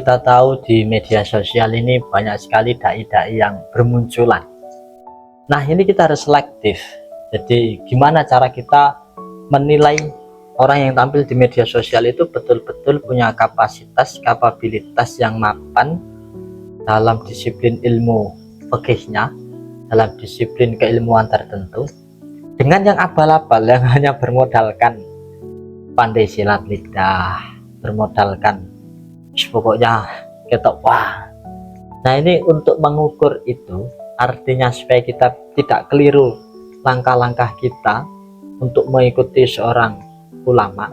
Kita tahu di media sosial ini banyak sekali dai-dai yang bermunculan. Nah, ini kita harus selektif. Jadi gimana cara kita menilai orang yang tampil di media sosial itu betul-betul punya kapabilitas yang mapan dalam disiplin ilmu fikihnya, dalam disiplin keilmuan tertentu, dengan yang abal-abal yang hanya bermodalkan pandai silat lidah, bermodalkan pokoknya ketok wah. Nah, ini untuk mengukur itu, artinya supaya kita tidak keliru langkah-langkah kita untuk mengikuti seorang ulama,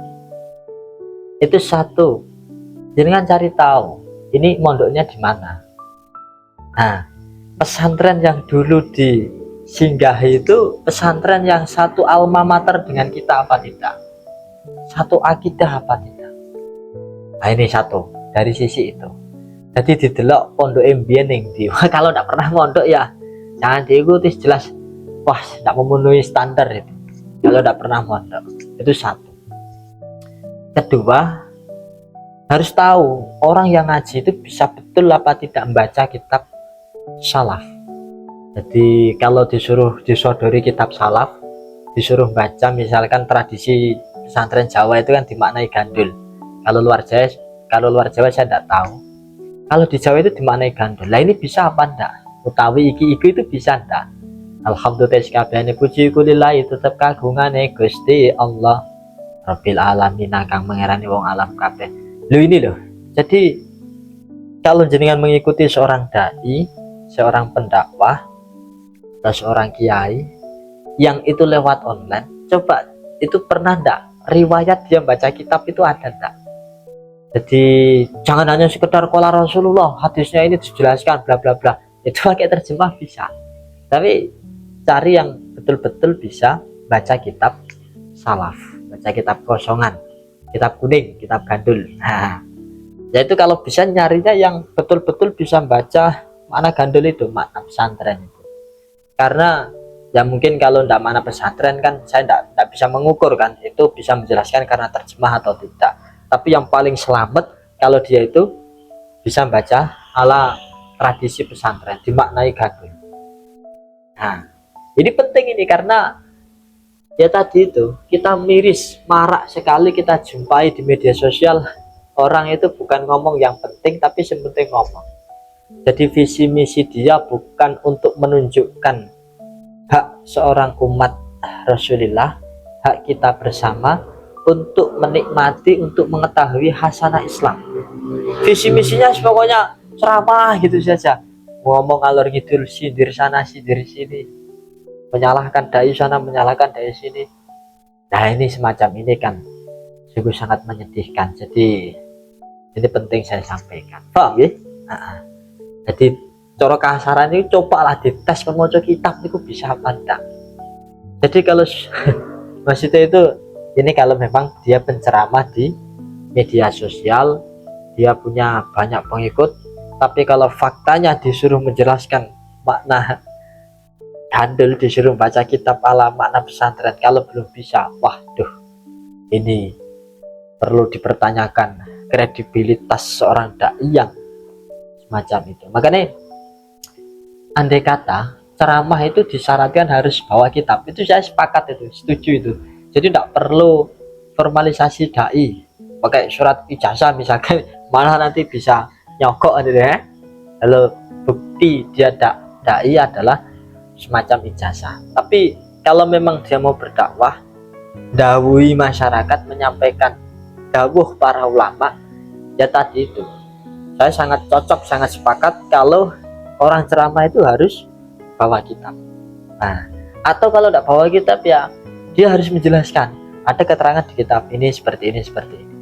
itu satu, jangan cari tahu ini mondoknya di mana. Nah, pesantren yang dulu disinggahi itu pesantren yang satu alma mater dengan kita apa tidak, satu akidah apa tidak. Nah, ini satu dari sisi itu. Jadi didelok pondok mbien ning ndi. Kalau tidak pernah mondok ya jangan diikuti, jelas wah tidak memenuhi standar itu kalau tidak pernah mondok. Itu satu. Kedua, harus tahu orang yang ngaji itu bisa betul apa tidak membaca kitab salaf. Jadi kalau disuruh disodori kitab salaf, disuruh baca misalkan tradisi pesantren Jawa itu kan dimaknai gandul. Kalau luar Jawa saya tidak tahu. Kalau di Jawa itu dimaknai gandul. Lah ini bisa apa enggak? Utawi iki itu bisa enggak? Alhamdulillah kabehane puji kulillahi tetep kagungane Gusti Allah Rabbil alamin kang mengerani wong alam kabeh. Lho ini loh. Jadi kalau jenengan mengikuti seorang dai, seorang pendakwah, atau seorang kiai yang itu lewat online, coba itu pernah enggak riwayat dia baca kitab itu ada enggak? Jadi jangan hanya sekedar qala Rasulullah, hadisnya ini dijelaskan bla bla bla. Itu pakai terjemah bisa. Tapi cari yang betul-betul bisa baca kitab salaf, baca kitab kosongan, kitab kuning, kitab gandul. Nah, yaitu kalau bisa nyarinya yang betul-betul bisa baca makna gandul itu, makna pesantren itu. Karena ya mungkin kalau enggak makna pesantren kan saya enggak bisa mengukur kan, itu bisa menjelaskan karena terjemah atau tidak. Tapi yang paling selamat kalau dia itu bisa baca ala tradisi pesantren, dimaknai gandul. Nah, ini penting ini karena ya tadi itu kita miris, marak sekali kita jumpai di media sosial orang itu bukan ngomong yang penting tapi sepenting ngomong. Jadi visi misi dia bukan untuk menunjukkan hak seorang umat Rasulullah, hak kita bersama untuk menikmati, untuk mengetahui hasanah Islam. Visi misinya pokoknya ceramah gitu saja, ngomong alor ngidul, sindir sana sindir sini, menyalahkan dai sana menyalahkan dai sini. Nah, ini semacam ini kan sungguh sangat menyedihkan. Jadi ini penting saya sampaikan, paham ya? Jadi cara kasaran itu cobalah dites membaca kitab itu bisa apa enggak. Jadi kalau maksudnya itu ini kalau memang dia penceramah di media sosial, dia punya banyak pengikut, tapi kalau faktanya disuruh menjelaskan makna gandul, disuruh baca kitab ala makna pesantren, kalau belum bisa, waduh, ini perlu dipertanyakan kredibilitas seorang dai yang semacam itu. Makanya andai kata ceramah itu disyaratkan harus bawa kitab, itu saya sepakat, itu setuju itu. Jadi tidak perlu formalisasi dai pakai surat ijazah misalkan, malah nanti bisa nyogok gitu ya. Lalu bukti dia dai adalah semacam ijazah. Tapi kalau memang dia mau berdakwah, dawuhi masyarakat, menyampaikan dawuh para ulama, ya tadi itu saya sangat cocok, sangat sepakat kalau orang ceramah itu harus bawa kitab. Nah, atau kalau tidak bawa kitab ya dia harus menjelaskan, ada keterangan di kitab ini seperti ini seperti ini.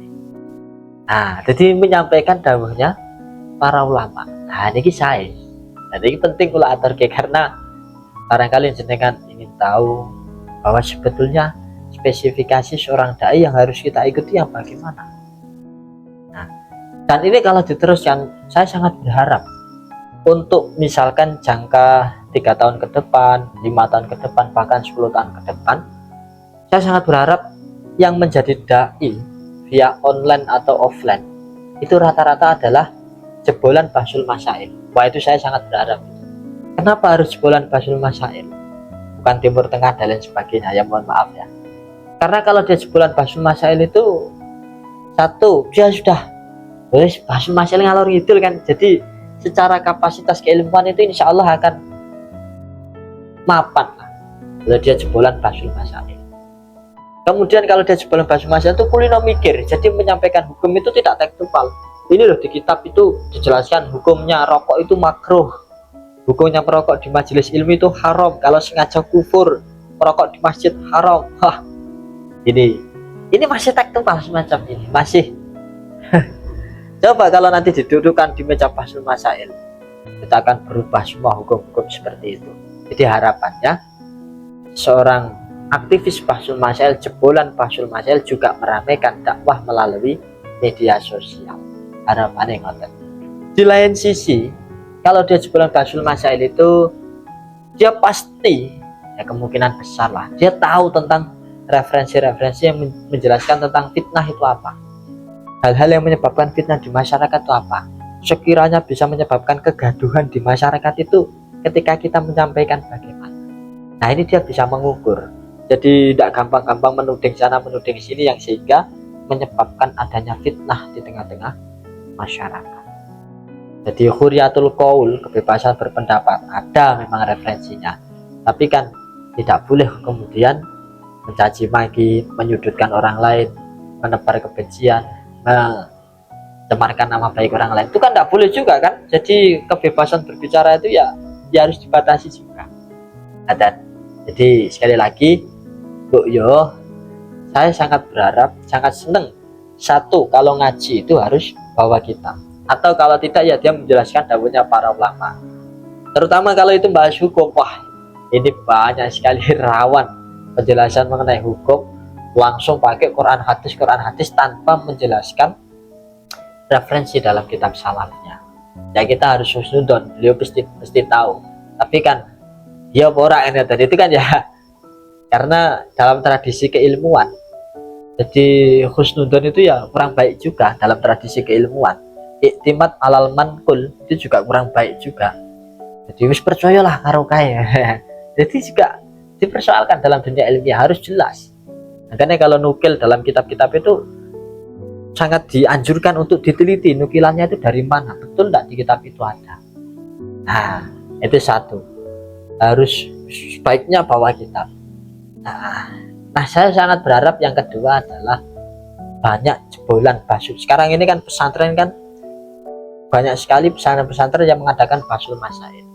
Nah, jadi menyampaikan dawuhnya para ulama. Nah, ini saya. Jadi ini penting kula aturke karena barangkali jenengan ingin tahu bahwa sebetulnya spesifikasi seorang dai yang harus kita ikuti yang bagaimana. Nah, dan ini kalau diteruskan, saya sangat berharap untuk misalkan jangka 3 tahun ke depan, 5 tahun ke depan, bahkan 10 tahun ke depan, saya sangat berharap yang menjadi dai via online atau offline itu rata-rata adalah jebolan Bahsul Masail. Wah, itu saya sangat berharap. Kenapa harus jebolan Bahsul Masail? Bukan Timur Tengah dan lain sebagainya, ya mohon maaf ya. Karena kalau dia jebolan Bahsul Masail itu, satu, dia sudah Bahsul Masail ngalor ngidul kan. Jadi secara kapasitas keilmuan itu insya Allah akan mapan lah kalau dia jebolan Bahsul Masail. Kemudian kalau dia jebolan Bahsul Masail itu kulino mikir, jadi menyampaikan hukum itu tidak tekstual. Ini loh, di kitab itu dijelaskan hukumnya rokok itu makruh, hukumnya merokok di majelis ilmu itu haram, kalau sengaja kufur, merokok di masjid haram. Wah, ini masih tekstual semacam ini, masih. Coba kalau nanti didudukan di meja Bahsul Masail, kita akan berubah semua hukum-hukum seperti itu. Jadi harapannya seorang aktivis Bahsul Masail, jebolan Bahsul Masail juga meramaikan dakwah melalui media sosial. Harapannya ngoten. Di lain sisi, kalau dia jebolan Bahsul Masail itu, dia pasti, ya kemungkinan besar lah, dia tahu tentang referensi-referensi yang menjelaskan tentang fitnah itu apa, hal-hal yang menyebabkan fitnah di masyarakat itu apa, sekiranya bisa menyebabkan kegaduhan di masyarakat itu ketika kita menyampaikan bagaimana. Nah, ini dia bisa mengukur, jadi tidak gampang-gampang menuding sana menuding sini yang sehingga menyebabkan adanya fitnah di tengah-tengah masyarakat. Jadi hurriyatul qaul, kebebasan berpendapat, ada memang referensinya, tapi kan tidak boleh kemudian mencaci maki, menyudutkan orang lain, menebar kebencian, mencemarkan nama baik orang lain. Itu kan tidak boleh juga kan. Jadi kebebasan berbicara itu ya harus dibatasi juga. Dan jadi sekali lagi, Bu Yo, saya sangat berharap, sangat senang. Satu, kalau ngaji itu harus bawa kitab, atau kalau tidak ya dia menjelaskan dawuhnya para ulama, terutama kalau itu bahas hukum. Wah, ini banyak sekali rawan penjelasan mengenai hukum, langsung pakai Quran hadis tanpa menjelaskan referensi dalam kitab salafnya. Ya kita harus husnudon, beliau mesti tahu, tapi kan dia orang ini tadi itu kan ya karena dalam tradisi keilmuan, jadi husnudon itu ya kurang baik juga dalam tradisi keilmuan. Iktimat alal mankul itu juga kurang baik juga. Jadi wis percayalah karo kae. Jadi juga dipersoalkan dalam dunia ilmiah, harus jelas. Makanya kalau nukil dalam kitab-kitab itu sangat dianjurkan untuk diteliti nukilannya itu dari mana, betul tidak di kitab itu ada. Nah, itu satu, harus sebaiknya bawa kitab. Nah, saya sangat berharap yang kedua adalah banyak jebolan Bahsul. Sekarang ini kan pesantren kan banyak sekali pesantren-pesantren yang mengadakan Bahsul Masail.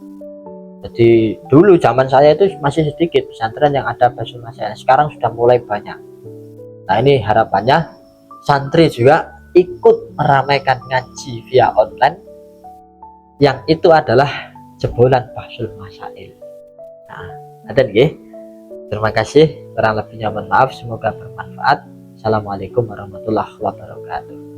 Jadi dulu zaman saya itu masih sedikit pesantren yang ada Bahsul Masail, sekarang sudah mulai banyak. Nah, ini harapannya santri juga ikut meramaikan ngaji via online, yang itu adalah jebolan Bahsul Masail. Nah, ada nggih. Terima kasih, kurang lebihnya mohon maaf, semoga bermanfaat. Assalamualaikum warahmatullahi wabarakatuh.